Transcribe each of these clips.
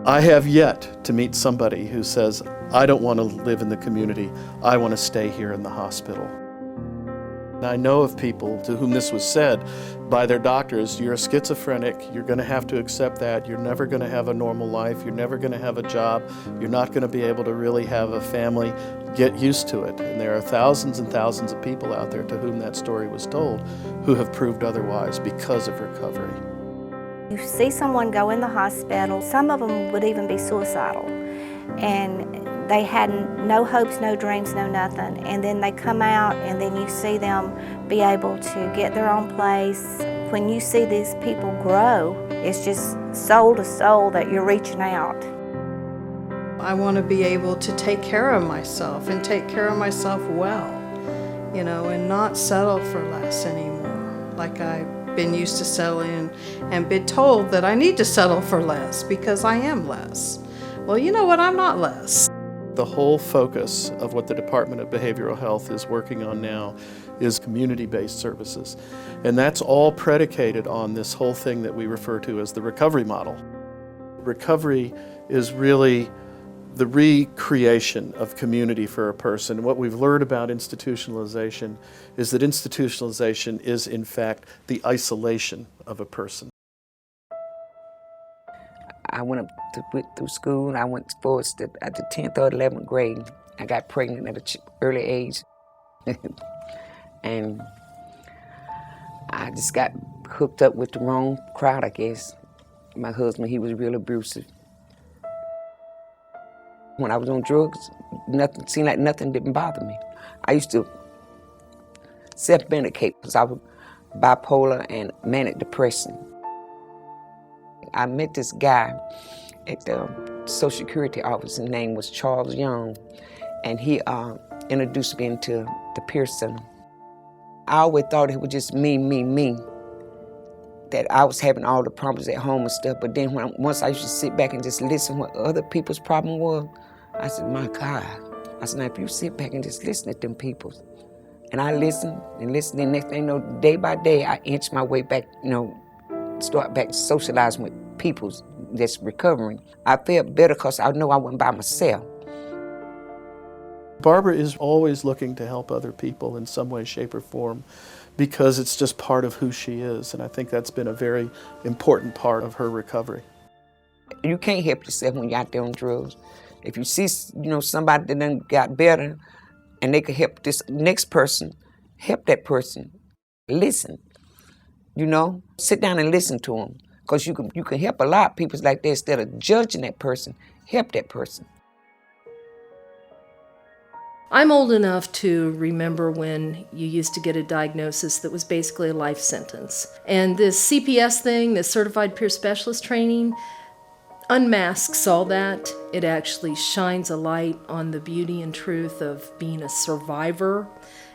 I have yet to meet somebody who says, I don't want to live in the community, I want to stay here in the hospital. I know of people to whom this was said by their doctors, you're a schizophrenic, you're going to have to accept that, you're never going to have a normal life, you're never going to have a job, you're not going to be able to really have a family, get used to it. And there are thousands and thousands of people out there to whom that story was told who have proved otherwise because of recovery. You see someone go in the hospital, some of them would even be suicidal, and they had no hopes, no dreams, no nothing, and then they come out and then you see them be able to get their own place. When you see these people grow, it's just soul to soul that you're reaching out. I want to be able to take care of myself and take care of myself well, you know, and not settle for less anymore. Like I've been used to settling and been told that I need to settle for less because I am less. Well, you know what, I'm not less. The whole focus of what the Department of Behavioral Health is working on now is community-based services. And that's all predicated on this whole thing that we refer to as the recovery model. Recovery is really the recreation of community for a person. What we've learned about institutionalization is that institutionalization is in fact the isolation of a person. I went through school. I went first at the 10th or 11th grade. I got pregnant at an early age. And I just got hooked up with the wrong crowd, I guess. My husband, he was real abusive. When I was on drugs, nothing seemed like nothing didn't bother me. I used to self-medicate because I was bipolar and manic depression. I met this guy at the Social Security office. His name was Charles Young, and he introduced me into the Pierce Center. I always thought it was just me, that I was having all the problems at home and stuff, but then once I used to sit back and just listen what other people's problem was, I said, my God. I said, now if you sit back and just listen to them people, and I listened, and next thing you know, day by day, I inched my way back, you know, start back socializing with people that's recovering. I felt better because I know I wasn't by myself. Barbara is always looking to help other people in some way, shape, or form because it's just part of who she is, and I think that's been a very important part of her recovery. You can't help yourself when you're out there on drugs. If you see, you know, somebody that done got better and they could help this next person, help that person. Listen. You know, sit down and listen to them, because you can help a lot of people like that. Instead of judging that person, help that person. I'm old enough to remember when you used to get a diagnosis that was basically a life sentence. And this CPS thing, this Certified Peer Specialist training, unmasks all that. It actually shines a light on the beauty and truth of being a survivor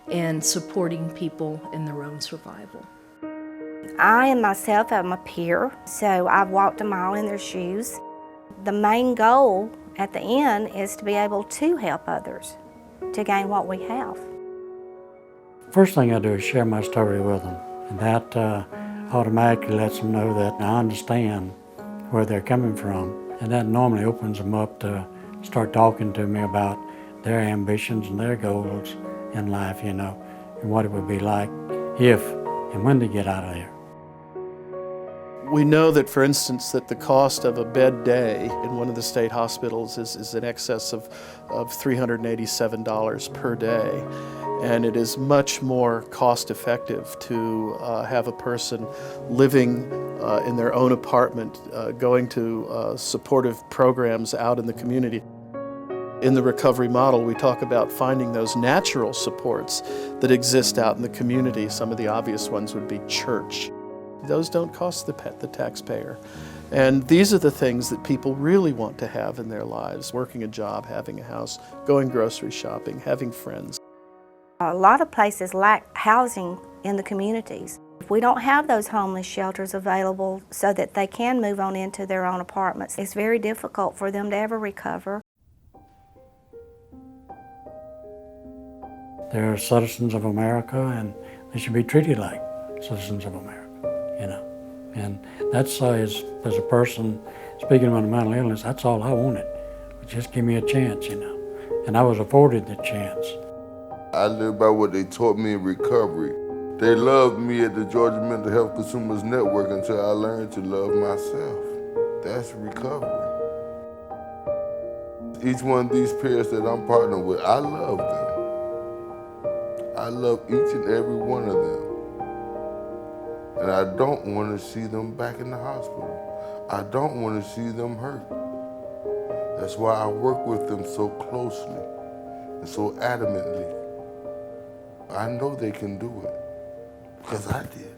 and supporting people in their own survival. I and myself am a peer, so I've walked a mile in their shoes. The main goal at the end is to be able to help others to gain what we have. First thing I do is share my story with them, and that automatically lets them know that I understand where they're coming from, and that normally opens them up to start talking to me about their ambitions and their goals in life, you know, and what it would be like if and when they get out of there. We know that, for instance, that the cost of a bed day in one of the state hospitals is in excess of $387 per day. And it is much more cost effective to have a person living in their own apartment, going to supportive programs out in the community. In the recovery model, we talk about finding those natural supports that exist out in the community. Some of the obvious ones would be church. Those don't cost the taxpayer. And these are the things that people really want to have in their lives: working a job, having a house, going grocery shopping, having friends. A lot of places lack housing in the communities. If we don't have those homeless shelters available so that they can move on into their own apartments, it's very difficult for them to ever recover. They're citizens of America, and they should be treated like citizens of America, you know. And that's, as a person speaking of mental illness, that's all I wanted. Just give me a chance, you know. And I was afforded the chance. I live by what they taught me in recovery. They loved me at the Georgia Mental Health Consumers Network until I learned to love myself. That's recovery. Each one of these peers that I'm partnered with, I love them. I love each and every one of them. And I don't want to see them back in the hospital. I don't want to see them hurt. That's why I work with them so closely and so adamantly. I know they can do it, because I did.